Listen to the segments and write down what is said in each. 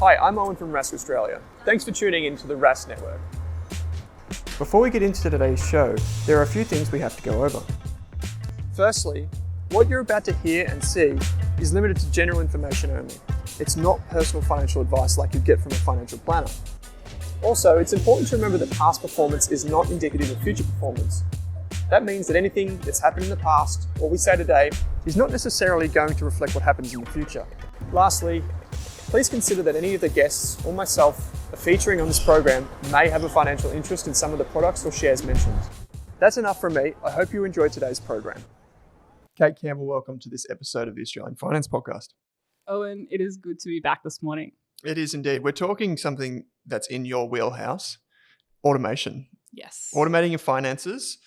Hi, I'm Owen from Rask Australia. Thanks for tuning in to the Rask Network. Before we get into today's show, there are a few things we have to go over. Firstly, what you're about to hear and see is limited to general information only. It's not personal financial advice like you'd get from a financial planner. Also, it's important to remember that past performance is not indicative of future performance. That means that anything that's happened in the past, or we say today, is not necessarily going to reflect what happens in the future. Lastly, please consider that any of the guests or myself are featuring on this program may have a financial interest in some of the products or shares mentioned. That's enough from me. I hope you enjoyed today's program. Kate Campbell, welcome to this episode of the Australian Finance Podcast. Owen, it is good to be back this morning. It is indeed. We're talking something that's in your wheelhouse, automation. Yes. Automating your finances.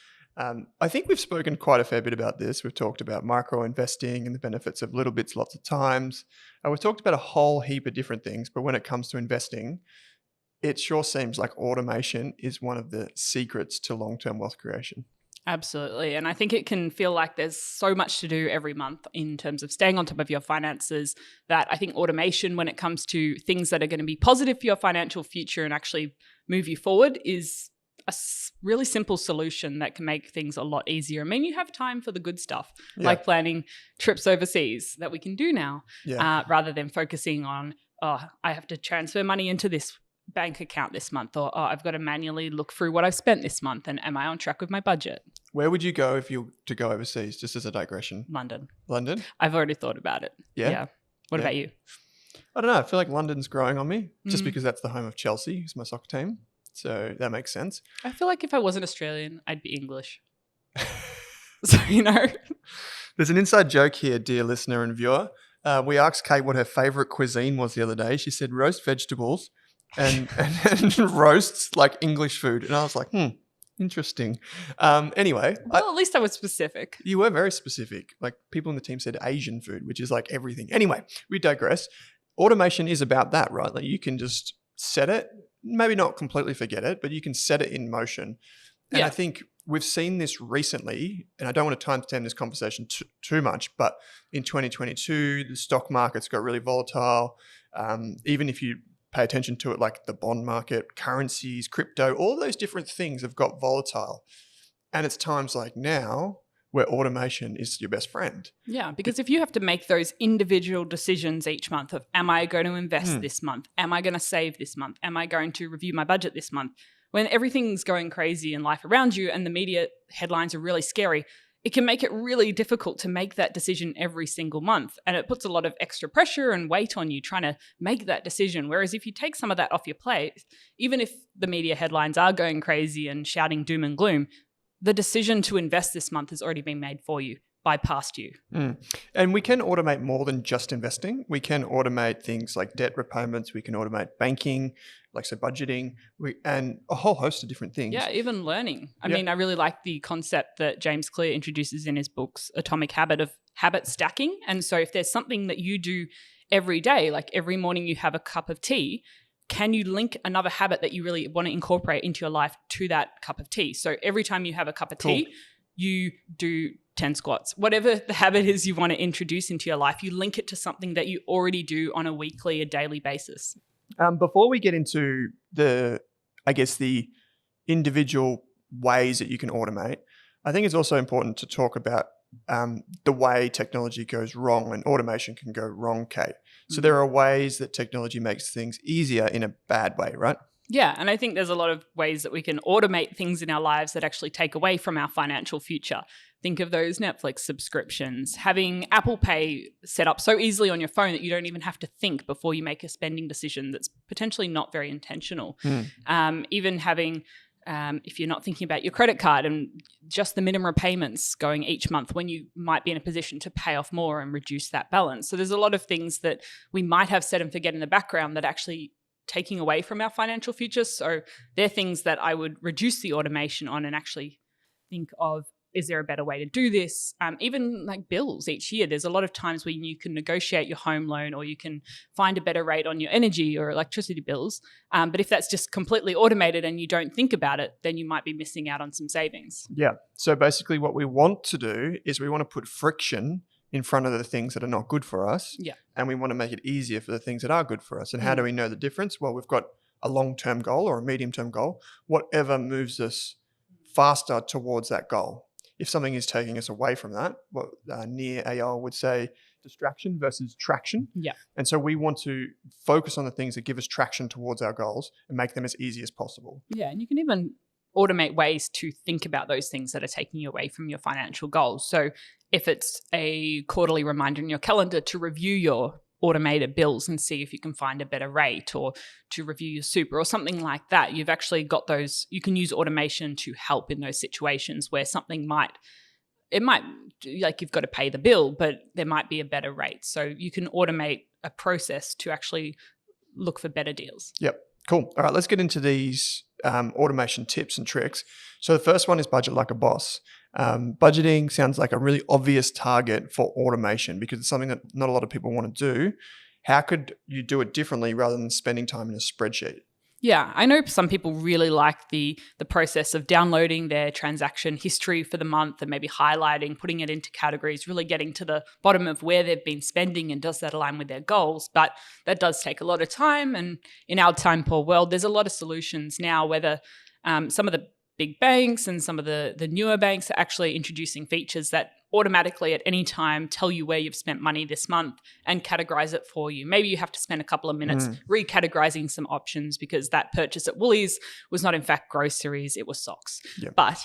I think we've spoken quite a fair bit about this. We've talked about micro investing and the benefits of little bits lots of times. We've talked about a whole heap of different things, but when it comes to investing, it sure seems like automation is one of the secrets to long-term wealth creation. Absolutely. And I think it can feel like there's so much to do every month in terms of staying on top of your finances that I think automation, when it comes to things that are going to be positive for your financial future and actually move you forward, is a really simple solution that can make things a lot easier. I mean, you have time for the good stuff, like planning trips overseas that we can do now, rather than focusing on, I have to transfer money into this bank account this month, or I've got to manually look through what I've spent this month and am I on track with my budget? Where would you go if you were to go overseas, just as a digression? London. London? I've already thought about it. Yeah? What about you? I don't know. I feel like London's growing on me just because that's the home of Chelsea, who's my soccer team. So that makes sense. I feel like if I wasn't Australian, I'd be English. So, There's an inside joke here, dear listener and viewer. We asked Kate what her favourite cuisine was the other day. She said roast vegetables and roasts like English food. And I was like, interesting. Anyway. Well, at least I was specific. You were very specific. Like people in the team said Asian food, which is like everything. Anyway, we digress. Automation is about that, right? Like you can just set it, maybe not completely forget it, but you can set it in motion. And I think we've seen this recently, and I don't want to timestamp this conversation too much, but in 2022, the stock markets got really volatile. Even if you pay attention to it, like the bond market, currencies, crypto, all those different things have got volatile. And it's times like now where automation is your best friend. Yeah, because if you have to make those individual decisions each month of, am I going to invest this month? Am I going to save this month? Am I going to review my budget this month? When everything's going crazy in life around you and the media headlines are really scary, it can make it really difficult to make that decision every single month. And it puts a lot of extra pressure and weight on you trying to make that decision. Whereas if you take some of that off your plate, even if the media headlines are going crazy and shouting doom and gloom, the decision to invest this month has already been made for you, bypassed you. And we can automate more than just investing. We can automate things like debt repayments. We can automate banking, like so budgeting, and a whole host of different things. Yeah, even learning. I mean, I really like the concept that James Clear introduces in his books, Atomic Habit, of habit stacking. And so if there's something that you do every day, like every morning you have a cup of tea, can you link another habit that you really want to incorporate into your life to that cup of tea? So every time you have a cup of tea, you do 10 squats. Whatever the habit is you want to introduce into your life, you link it to something that you already do on a weekly or daily basis. Before we get into the individual ways that you can automate, I think it's also important to talk about the way technology goes wrong and automation can go wrong, Kate. So there are ways that technology makes things easier in a bad way, right? Yeah, and I think there's a lot of ways that we can automate things in our lives that actually take away from our financial future. Think of those Netflix subscriptions, having Apple Pay set up so easily on your phone that you don't even have to think before you make a spending decision that's potentially not very intentional. Even having, if you're not thinking about your credit card and just the minimum payments going each month when you might be in a position to pay off more and reduce that balance. So there's a lot of things that we might have set and forget in the background that actually taking away from our financial future. So they're things that I would reduce the automation on and actually think of, is there a better way to do this? Even like bills each year, there's a lot of times when you can negotiate your home loan or you can find a better rate on your energy or electricity bills. But if that's just completely automated and you don't think about it, then you might be missing out on some savings. Yeah. So basically what we want to do is we want to put friction in front of the things that are not good for us. Yeah. And we want to make it easier for the things that are good for us. And how do we know the difference? Well, we've got a long-term goal or a medium-term goal, whatever moves us faster towards that goal. If something is taking us away from that, what Nir Eyal would say, distraction versus traction. Yeah. And so we want to focus on the things that give us traction towards our goals and make them as easy as possible. Yeah. And you can even automate ways to think about those things that are taking you away from your financial goals. So if it's a quarterly reminder in your calendar to review your automated bills and see if you can find a better rate, or to review your super or something like that, you've actually got those. You can use automation to help in those situations where something might like you've got to pay the bill, but there might be a better rate. So you can automate a process to actually look for better deals. Yep. Cool. All right, let's get into these automation tips and tricks. So the first one is budget like a boss. Budgeting sounds like a really obvious target for automation because it's something that not a lot of people want to do. How could you do it differently rather than spending time in a spreadsheet? Yeah, I know some people really like the process of downloading their transaction history for the month and maybe highlighting, putting it into categories, really getting to the bottom of where they've been spending and does that align with their goals. But that does take a lot of time. And in our time-poor world, there's a lot of solutions now, whether some of the big banks and some of the newer banks are actually introducing features that automatically at any time tell you where you've spent money this month and categorize it for you. Maybe you have to spend a couple of minutes recategorizing some options because that purchase at Woolies was not in fact groceries, it was socks. Yep. But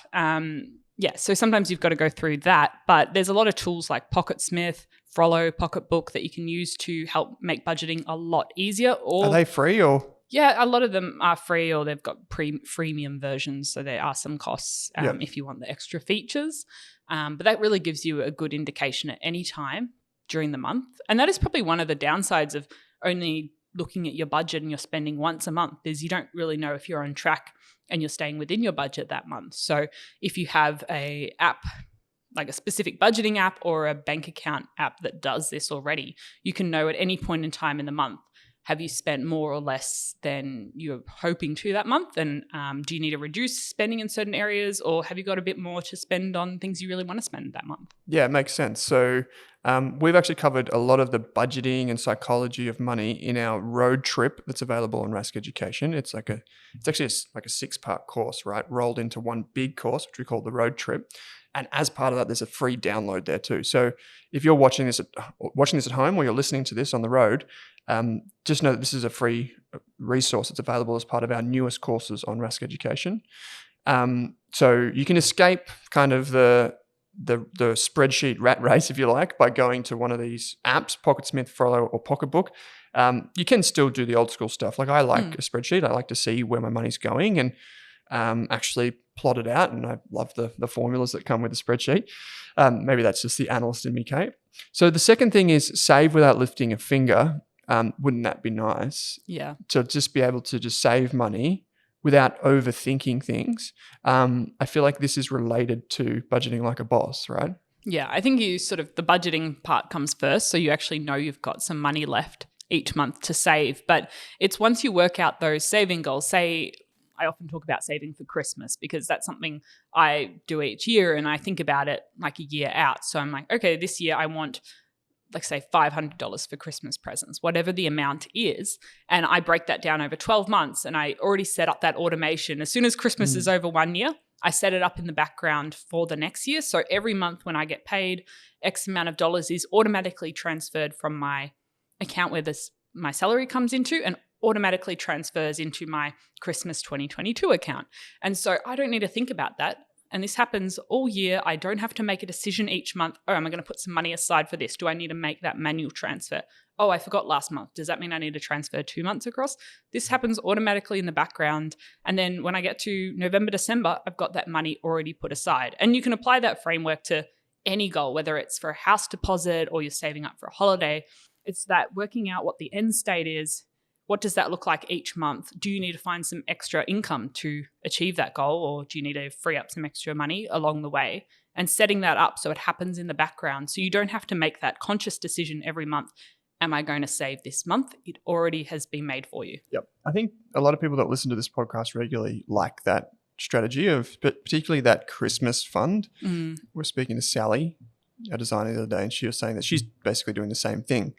so sometimes you've got to go through that. But there's a lot of tools like Pocketsmith, Frollo, Pocketbook that you can use to help make budgeting a lot easier. Are they free or? Yeah, a lot of them are free or they've got freemium versions. So there are some costs if you want the extra features. But that really gives you a good indication at any time during the month. And that is probably one of the downsides of only looking at your budget and you're spending once a month is you don't really know if you're on track and you're staying within your budget that month. So if you have a app, like a specific budgeting app or a bank account app that does this already, you can know at any point in time in the month, have you spent more or less than you're hoping to that month? And do you need to reduce spending in certain areas, or have you got a bit more to spend on things you really want to spend that month? Yeah, it makes sense. So we've actually covered a lot of the budgeting and psychology of money in our road trip that's available on Rask Education. It's actually like a 6-part course, right? Rolled into one big course, which we call the road trip. And as part of that, there's a free download there too. So if you're watching this at home or you're listening to this on the road, just know that this is a free resource that's available as part of our newest courses on Rask Education. So you can escape kind of the spreadsheet rat race, if you like, by going to one of these apps, Pocketsmith, Frollo, or Pocketbook. You can still do the old school stuff. Like I like a spreadsheet. I like to see where my money's going and actually plot it out. And I love the formulas that come with the spreadsheet. Maybe that's just the analyst in me, Kate. So the second thing is save without lifting a finger. Wouldn't that be nice? Yeah. To just be able to just save money without overthinking things. I feel like this is related to budgeting like a boss, right? Yeah, I think the budgeting part comes first. So you actually know you've got some money left each month to save. But it's once you work out those saving goals, say, I often talk about saving for Christmas because that's something I do each year and I think about it like a year out. So I'm like, okay, this year I want, like say $500 for Christmas presents, whatever the amount is. And I break that down over 12 months and I already set up that automation. As soon as Christmas is over 1 year, I set it up in the background for the next year. So every month when I get paid, X amount of dollars is automatically transferred from my account where my salary comes into and automatically transfers into my Christmas 2022 account. And so I don't need to think about that. And this happens all year. I don't have to make a decision each month. Oh, am I going to put some money aside for this? Do I need to make that manual transfer? Oh, I forgot last month. Does that mean I need to transfer 2 months across? This happens automatically in the background. And then when I get to November, December, I've got that money already put aside. And you can apply that framework to any goal, whether it's for a house deposit or you're saving up for a holiday. It's that working out what the end state is. What does that look like each month? Do you need to find some extra income to achieve that goal, or do you need to free up some extra money along the way? And setting that up so it happens in the background so you don't have to make that conscious decision every month. Am I going to save this month? It already has been made for you. Yep. I think a lot of people that listen to this podcast regularly like that strategy of, but particularly that Christmas fund. We're speaking to Sally a designer the other day, and she was saying that she's basically doing the same thing.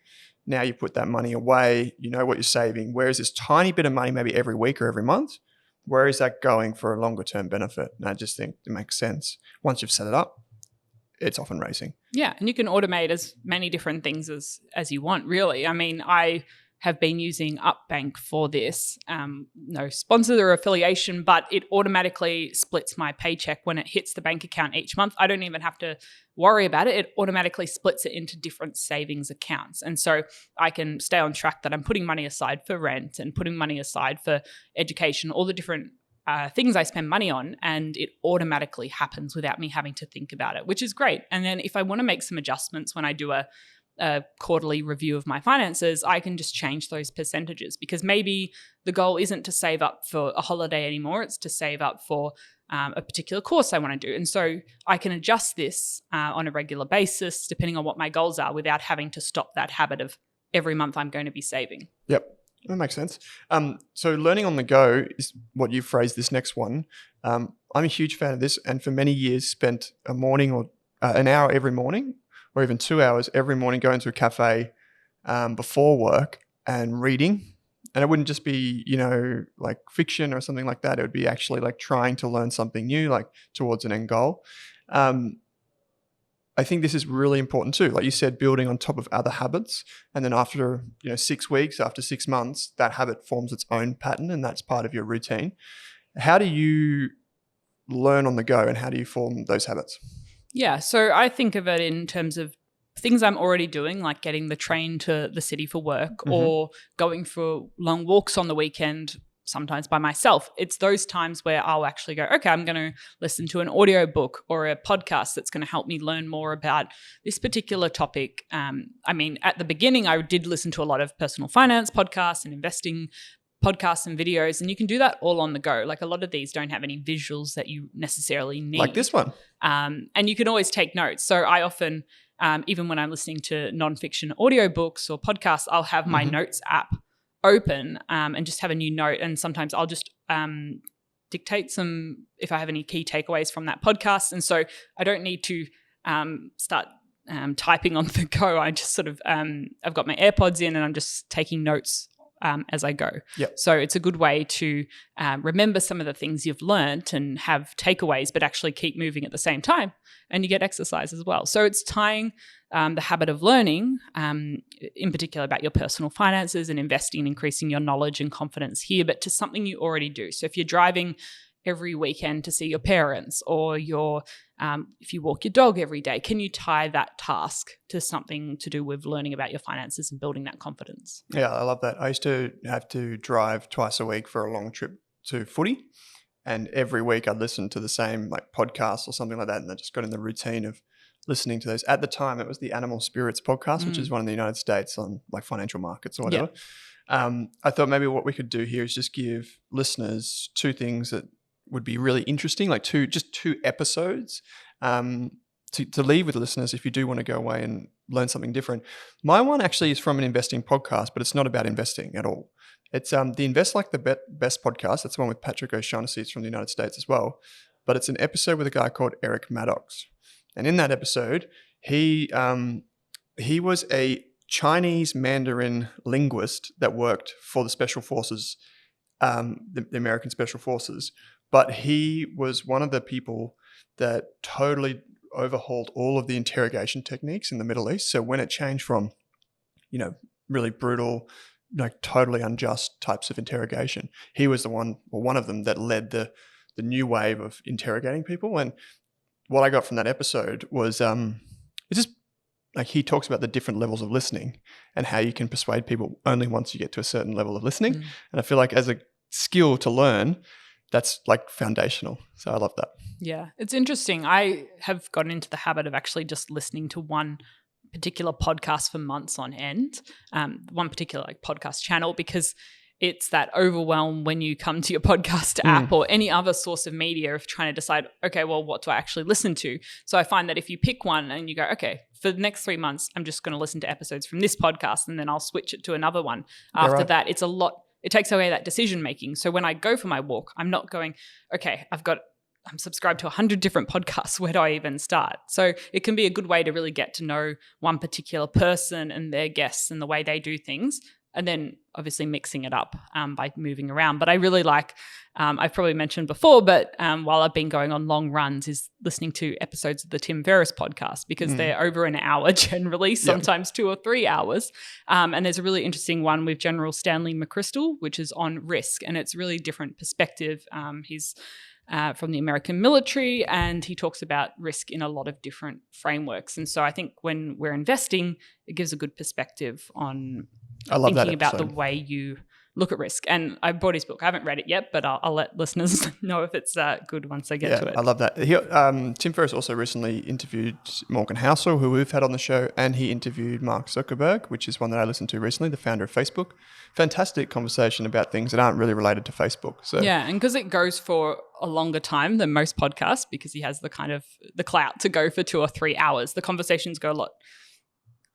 Now you put that money away, you know what you're saving. Where is this tiny bit of money maybe every week or every month? Where is that going for a longer term benefit? And I just think it makes sense. Once you've set it up, it's off and racing. Yeah, and you can automate as many different things as you want, really. I mean, I have been using UpBank for this. No sponsor or affiliation, but it automatically splits my paycheck when it hits the bank account each month. I don't even have to worry about it. It automatically splits it into different savings accounts. And so I can stay on track that I'm putting money aside for rent and putting money aside for education, all the different things I spend money on, and it automatically happens without me having to think about it, which is great. And then if I want to make some adjustments when I do a quarterly review of my finances, I can just change those percentages, because maybe the goal isn't to save up for a holiday anymore. It's to save up for a particular course I want to do. And so I can adjust this on a regular basis, depending on what my goals are, without having to stop that habit of every month I'm going to be saving. Yep. That makes sense. So learning on the go is what you phrased this next one. I'm a huge fan of this, and for many years spent a morning or an hour every morning, or even 2 hours every morning going to a cafe before work and reading. And it wouldn't just be, like fiction or something like that. It would be actually like trying to learn something new, like towards an end goal. I think this is really important too. Like you said, building on top of other habits. And then after 6 weeks, after 6 months, that habit forms its own pattern, and that's part of your routine. How do you learn on the go, and how do you form those habits? Yeah, so I think of it in terms of things I'm already doing, like getting the train to the city for work, or going for long walks on the weekend, sometimes by myself. It's those times where I'll actually go, okay, I'm going to listen to an audio book or a podcast that's going to help me learn more about this particular topic. I mean, at the beginning, I did listen to a lot of personal finance podcasts and investing podcasts and videos, and you can do that all on the go. Like a lot of these don't have any visuals that you necessarily need. Like this one. And you can always take notes. So I often, even when I'm listening to nonfiction audiobooks or podcasts, I'll have my notes app open and just have a new note. And sometimes I'll just dictate some, if I have any key takeaways from that podcast. And so I don't need to start typing on the go. I just sort of, I've got my AirPods in and I'm just taking notes as I go. Yep. So it's a good way to remember some of the things you've learnt and have takeaways, but actually keep moving at the same time. And you get exercise as well. So it's tying the habit of learning, in particular about your personal finances and investing and increasing your knowledge and confidence here, but to something you already do. So if you're driving every weekend to see your parents, or if you walk your dog every day, can you tie that task to something to do with learning about your finances and building that confidence? Yeah, I love that. I used to have to drive twice a week for a long trip to footy, and every week I'd listen to the same like podcast or something like that, and I just got in the routine of listening to those. At the time, it was the Animal Spirits podcast, which is one in the United States on like financial markets or whatever. Yep. I thought maybe what we could do here is just give listeners 2 things that would be really interesting, like two episodes to leave with listeners if you do want to go away and learn something different. My one actually is from an investing podcast, but it's not about investing at all. It's the Invest Like the Best podcast. That's the one with Patrick O'Shaughnessy. It's from the United States as well. But it's an episode with a guy called Eric Maddox. And in that episode, he was a Chinese Mandarin linguist that worked for the Special Forces, the American Special Forces. But he was one of the people that totally overhauled all of the interrogation techniques in the Middle East. So when it changed from, really brutal, like totally unjust types of interrogation, he was the one of them that led the new wave of interrogating people. And what I got from that episode was it's just like he talks about the different levels of listening and how you can persuade people only once you get to a certain level of listening. And I feel like as a skill to learn, that's like foundational. So I love that. Yeah, it's interesting. I have gotten into the habit of actually just listening to one particular podcast for months on end, one particular like podcast channel, because it's that overwhelm when you come to your podcast app or any other source of media of trying to decide, okay, well, what do I actually listen to? So I find that if you pick one and you go, okay, for the next 3 months, I'm just going to listen to episodes from this podcast, and then I'll switch it to another one. After that, it's a lot. It takes away that decision making. So when I go for my walk, I'm not going, okay, I've got I'm subscribed to 100 different podcasts. Where do I even start? So it can be a good way to really get to know one particular person and their guests and the way they do things, and then obviously mixing it up by moving around. But I really like, I've probably mentioned before, but while I've been going on long runs, is listening to episodes of the Tim Ferriss podcast, because they're over an hour generally, sometimes 2 or 3 hours. And there's a really interesting one with General Stanley McChrystal, which is on risk, and it's really different perspective. He's from the American military, and he talks about risk in a lot of different frameworks. And so I think when we're investing, it gives a good perspective on thinking about the way you look at risk. And I bought his book. I haven't read it yet, but I'll let listeners know if it's good once I get to it. I love that. Tim Ferriss also recently interviewed Morgan Housel, who we've had on the show, and he interviewed Mark Zuckerberg, which is one that I listened to recently, the founder of Facebook. Fantastic conversation about things that aren't really related to Facebook. So yeah, and because it goes for a longer time than most podcasts, because he has the kind of the clout to go for 2 or 3 hours, the conversations go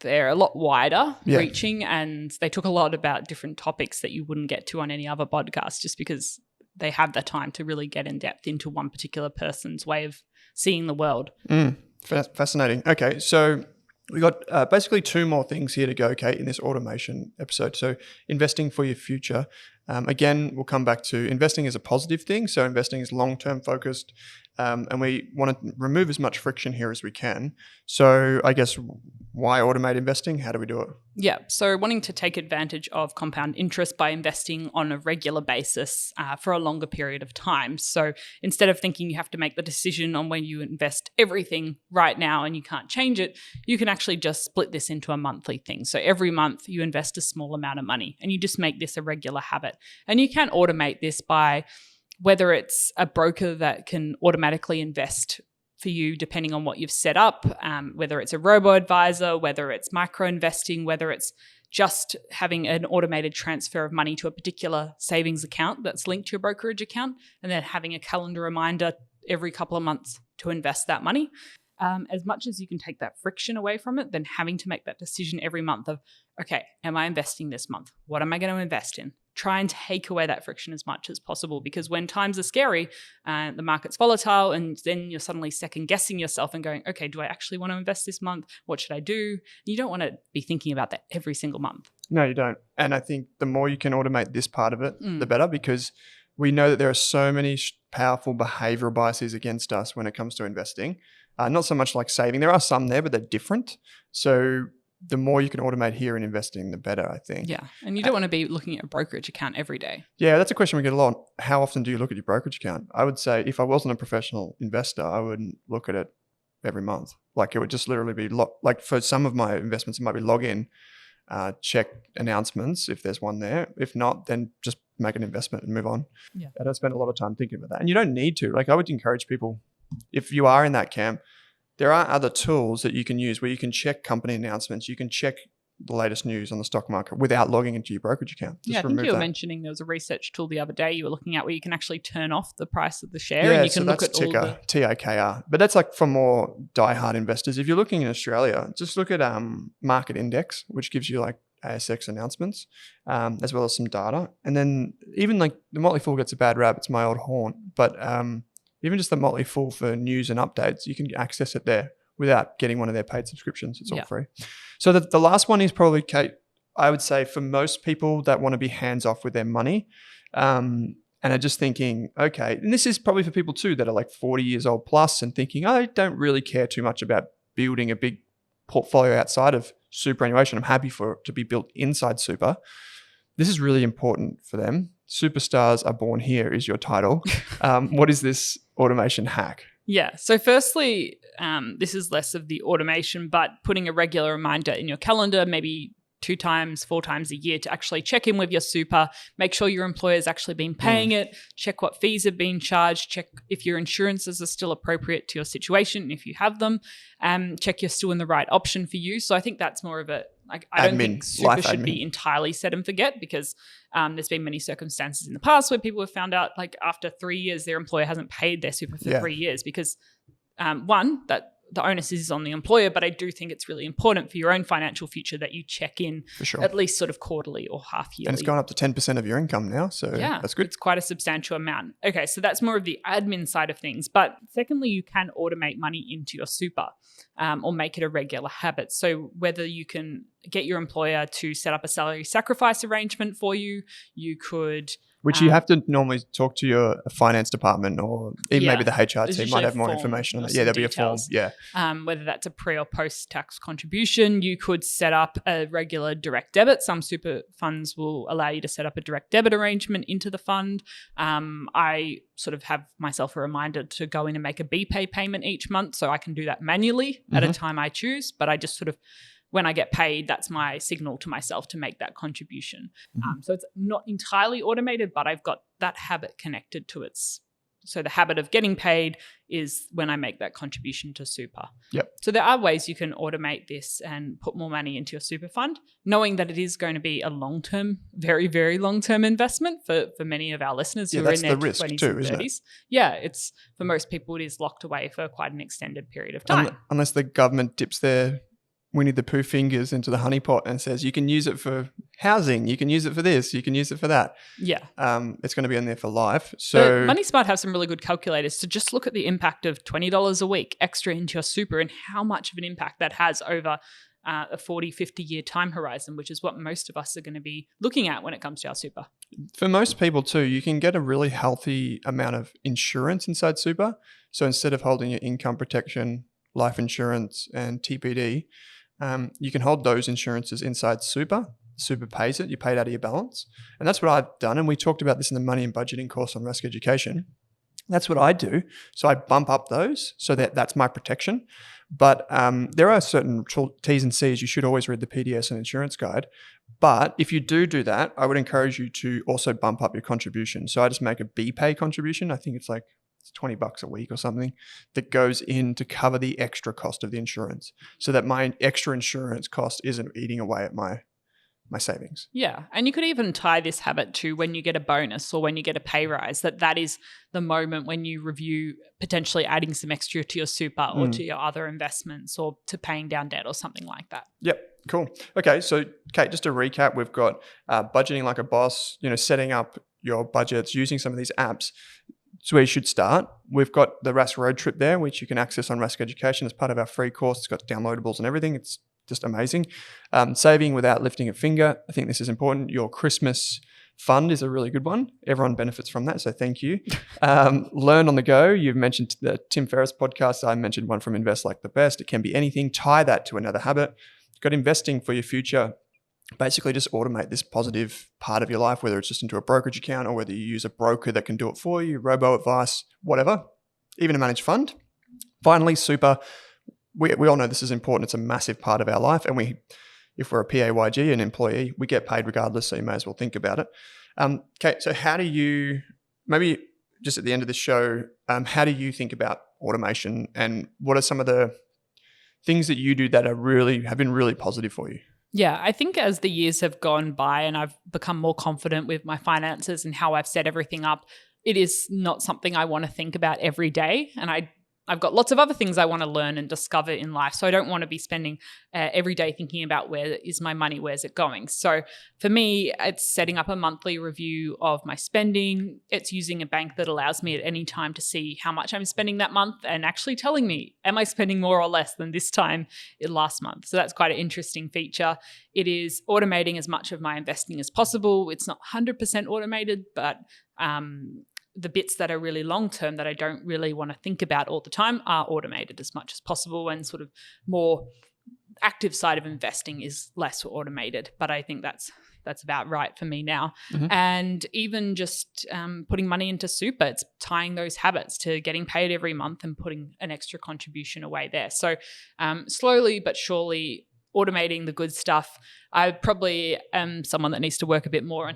they're a lot wider reaching, and they talk a lot about different topics that you wouldn't get to on any other podcast, just because they have the time to really get in depth into one particular person's way of seeing the world. Fascinating. Okay, so we got basically 2 more things here to go, Kate, in this automation episode. So investing for your future. Again, we'll come back to investing as a positive thing. So investing is long-term focused, and we want to remove as much friction here as we can. So I guess, why automate investing? How do we do it? Yeah, so wanting to take advantage of compound interest by investing on a regular basis for a longer period of time. So instead of thinking you have to make the decision on when you invest everything right now and you can't change it, you can actually just split this into a monthly thing. So every month you invest a small amount of money, and you just make this a regular habit. And you can automate this by whether it's a broker that can automatically invest for you depending on what you've set up, whether it's a robo-advisor, whether it's micro-investing, whether it's just having an automated transfer of money to a particular savings account that's linked to your brokerage account, and then having a calendar reminder every couple of months to invest that money. As much as you can take that friction away from it, then having to make that decision every month of, okay, am I investing this month? What am I going to invest in? Try and take away that friction as much as possible, because when times are scary, the market's volatile, and then you're suddenly second guessing yourself and going, okay, do I actually want to invest this month? What should I do? You don't want to be thinking about that every single month. No, you don't. And I think the more you can automate this part of it, the better, because we know that there are so many powerful behavioral biases against us when it comes to investing. Not so much like saving. There are some there, but they're different. So the more you can automate here in investing, the better, I think. Yeah. And you don't want to be looking at a brokerage account every day. Yeah, that's a question we get a lot. How often do you look at your brokerage account? I would say if I wasn't a professional investor, I wouldn't look at it every month. Like, it would just literally be like for some of my investments, it might be log in, check announcements if there's one there. If not, then just make an investment and move on. Yeah. I don't spend a lot of time thinking about that. And you don't need to. Like, I would encourage people, if you are in that camp, there are other tools that you can use where you can check company announcements. You can check the latest news on the stock market without logging into your brokerage account. I think you were mentioning there was a research tool the other day you were looking at where you can actually turn off the price of the share, and you can look at ticker, all the... TIKR. But that's like for more diehard investors. If you're looking in Australia, just look at Market Index, which gives you like ASX announcements, as well as some data. And then even like the Motley Fool gets a bad rap. It's my old haunt. But even just the Motley Fool for news and updates, you can access it there without getting one of their paid subscriptions. It's all free. So the last one is probably, Kate, I would say for most people that want to be hands-off with their money, and are just thinking, okay, and this is probably for people too that are like 40 years old plus and thinking, I don't really care too much about building a big portfolio outside of superannuation. I'm happy for it to be built inside super. This is really important for them. Superstars are born here is your title. What is this automation hack? Yeah. So firstly, this is less of the automation, but putting a regular reminder in your calendar, maybe 2 times, 4 times a year, to actually check in with your super, make sure your employer's actually been paying it, check what fees have been charged, check if your insurances are still appropriate to your situation, if you have them, check you're still in the right option for you. So I think that's more of a, like, I don't think super should be entirely set and forget, because there's been many circumstances in the past where people have found out, like, after 3 years, their employer hasn't paid their super for 3 years because, one, that the onus is on the employer, but I do think it's really important for your own financial future that you check in For sure. at least sort of quarterly or half yearly. And it's gone up to 10% of your income now. So that's good. It's quite a substantial amount. Okay, so that's more of the admin side of things. But secondly, you can automate money into your super or make it a regular habit. So whether you can get your employer to set up a salary sacrifice arrangement for you, you could... Which you have to normally talk to your finance department or even maybe the HR team might have more information on that. Yeah, there'll be a form. Yeah. Whether that's a pre or post tax contribution, you could set up a regular direct debit. Some super funds will allow you to set up a direct debit arrangement into the fund. I sort of have myself a reminder to go in and make a BPay payment each month, so I can do that manually at a time I choose, but I just sort of, when I get paid, that's my signal to myself to make that contribution. So it's not entirely automated, but I've got that habit connected to it. So the habit of getting paid is when I make that contribution to super. Yep. So there are ways you can automate this and put more money into your super fund, knowing that it is going to be a long-term, very, very long-term investment for many of our listeners who are in their 20s and 30s. Yeah, it's for most people, it is locked away for quite an extended period of time. Unless the government dips their Winnie the Pooh fingers into the honeypot and says, you can use it for housing, you can use it for this, you can use it for that. Yeah. It's going to be in there for life. So MoneySmart have some really good calculators to just look at the impact of $20 a week extra into your super and how much of an impact that has over a 40, 50-year time horizon, which is what most of us are going to be looking at when it comes to our super. For most people too, you can get a really healthy amount of insurance inside super. So instead of holding your income protection, life insurance and TPD, you can hold those insurances inside super. Super pays it. You pay it out of your balance. And that's what I've done. And we talked about this in the money and budgeting course on Rask Education. That's what I do. So I bump up those so that's my protection. But there are certain T's and C's. You should always read the PDS and insurance guide. But if you do that, I would encourage you to also bump up your contribution. So I just make a BPay contribution. I think it's like $20 a week or something that goes in to cover the extra cost of the insurance so that my extra insurance cost isn't eating away at my savings. Yeah. And you could even tie this habit to when you get a bonus or when you get a pay rise, that is the moment when you review potentially adding some extra to your super or to your other investments or to paying down debt or something like that. Yep. Cool. Okay. So Kate, just to recap, we've got budgeting like a boss, setting up your budgets, using some of these apps. It's where you should start. We've got the Rask Road Trip there, which you can access on Rask Education as part of our free course. It's got downloadables and everything. It's just amazing. Saving without lifting a finger. I think this is important. Your Christmas fund is a really good one. Everyone benefits from that, so thank you. Learn on the go. You've mentioned the Tim Ferriss podcast. I mentioned one from Invest Like the Best. It can be anything. Tie that to another habit. You've got investing for your future. Basically just automate this positive part of your life, whether it's just into a brokerage account or whether you use a broker that can do it for you, robo-advice, whatever, even a managed fund. Finally, super. We all know this is important. It's a massive part of our life. And if we're a PAYG, an employee, we get paid regardless, so you may as well think about it. Kate, so how do you, maybe just at the end of the show, how do you think about automation and what are some of the things that you do that have been really positive for you? Yeah, I think as the years have gone by and I've become more confident with my finances and how I've set everything up, it is not something I want to think about every day. And I've got lots of other things I want to learn and discover in life. So I don't want to be spending every day thinking about where is my money, where's it going. So for me, it's setting up a monthly review of my spending. It's using a bank that allows me at any time to see how much I'm spending that month and actually telling me, am I spending more or less than this time last month? So that's quite an interesting feature. It is automating as much of my investing as possible. It's not 100% automated, but the bits that are really long-term that I don't really want to think about all the time are automated as much as possible, and sort of more active side of investing is less automated. But I think that's about right for me now. Mm-hmm. And even just putting money into super, it's tying those habits to getting paid every month and putting an extra contribution away there. So slowly but surely automating the good stuff. I probably am someone that needs to work a bit more on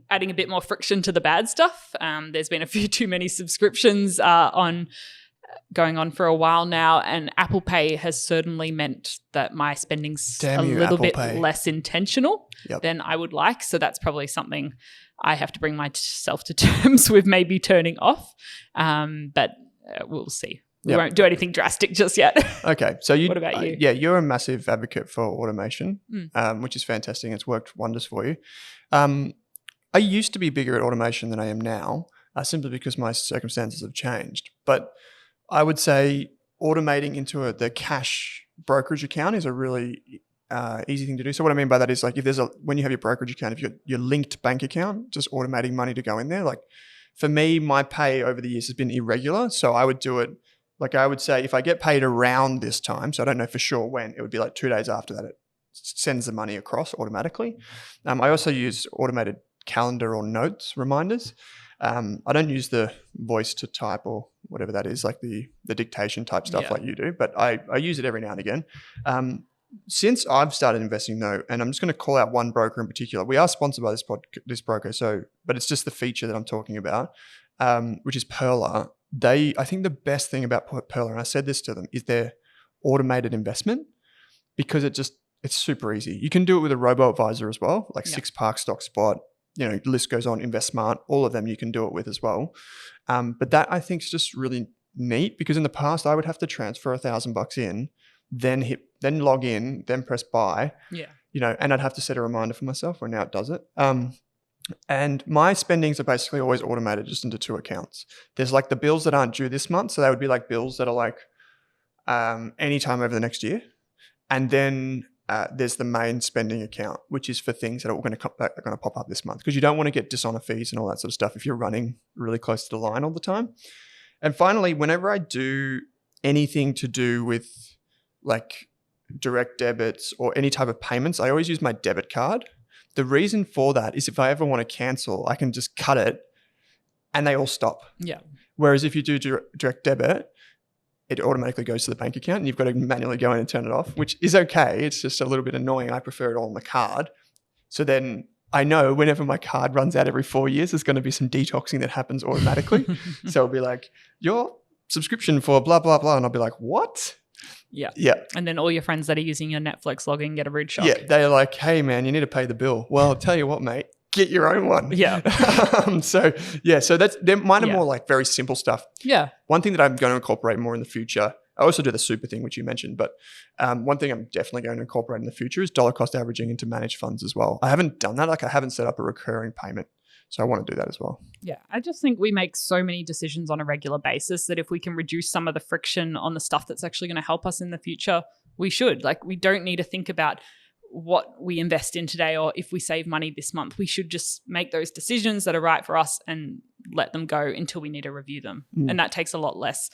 adding a bit more friction to the bad stuff. There's been a few too many subscriptions going on for a while now, and Apple Pay has certainly meant that my spending's a little bit less intentional than I would like. So that's probably something I have to bring myself to terms with maybe turning off. But we'll see. We won't do anything drastic just yet. Okay. So What about you? You're a massive advocate for automation, which is fantastic. It's worked wonders for you. I used to be bigger at automation than I am now, simply because my circumstances have changed. But I would say automating into the cash brokerage account is a really easy thing to do. So what I mean by that is like when you have your brokerage account, if your linked bank account, just automating money to go in there. Like for me, my pay over the years has been irregular. So I would do it, like I would say if I get paid around this time, so I don't know for sure when, it would be like 2 days after that, it sends the money across automatically. I also use automated calendar or notes reminders. I don't use the voice to type or whatever that is, like the dictation type stuff like you do, but I use it every now and again. Since I've started investing though, and I'm just going to call out one broker in particular. We are sponsored by this broker, but it's just the feature that I'm talking about, which is Pearler. I think the best thing about Pearler, and I said this to them, is their automated investment, because it's super easy. You can do it with a robo-advisor as well, like SixPark, StockSpot, the list goes on, InvestSmart, all of them you can do it with as well. But that I think is just really neat, because in the past I would have to transfer $1,000 in, then log in, then press buy. And I'd have to set a reminder for myself, where now it does it. And my spendings are basically always automated just into 2 accounts. There's like the bills that aren't due this month, so that would be like bills that are like anytime over the next year. And then there's the main spending account, which is for things that are going to pop up this month, because you don't want to get dishonor fees and all that sort of stuff if you're running really close to the line all the time. And finally, whenever I do anything to do with like direct debits or any type of payments, I always use my debit card. The reason for that is if I ever want to cancel, I can just cut it and they all stop. Whereas if you do direct debit, it automatically goes to the bank account and you've got to manually go in and turn it off, which is okay. It's just a little bit annoying. I prefer it all on the card. So then I know whenever my card runs out every 4 years, there's going to be some detoxing that happens automatically. So it'll be like, your subscription for blah, blah, blah. And I'll be like, what? Yeah. And then all your friends that are using your Netflix login get a rude shock. Yeah. They're like, hey man, you need to pay the bill. Well, I'll tell you what, mate, get your own one. So mine are more like very simple stuff. One thing that I'm going to incorporate more in the future, I also do the super thing, which you mentioned, but one thing I'm definitely going to incorporate in the future is dollar cost averaging into managed funds as well. I haven't done that. Like I haven't set up a recurring payment. So I want to do that as well. Yeah, I just think we make so many decisions on a regular basis that if we can reduce some of the friction on the stuff that's actually going to help us in the future, we should. Like we don't need to think about what we invest in today or if we save money this month. We should just make those decisions that are right for us and let them go until we need to review them. And that takes a lot less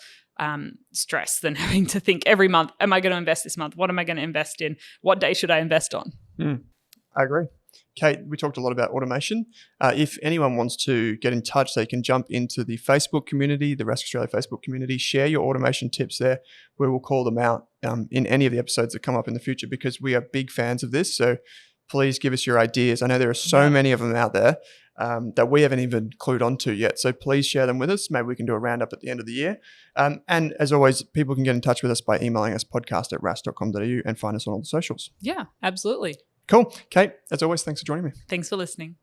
stress than having to think every month, am I going to invest this month? What am I going to invest in? What day should I invest on? I agree. Kate, we talked a lot about automation. If anyone wants to get in touch, they can jump into the Facebook community, the Rask Australia Facebook community, share your automation tips there. We will call them out in any of the episodes that come up in the future, because we are big fans of this. So please give us your ideas. I know there are so many of them out there that we haven't even clued onto yet. So please share them with us. Maybe we can do a roundup at the end of the year. And as always, people can get in touch with us by emailing us podcast@rask.com.au and find us on all the socials. Yeah, absolutely. Cool. Kate, as always, thanks for joining me. Thanks for listening.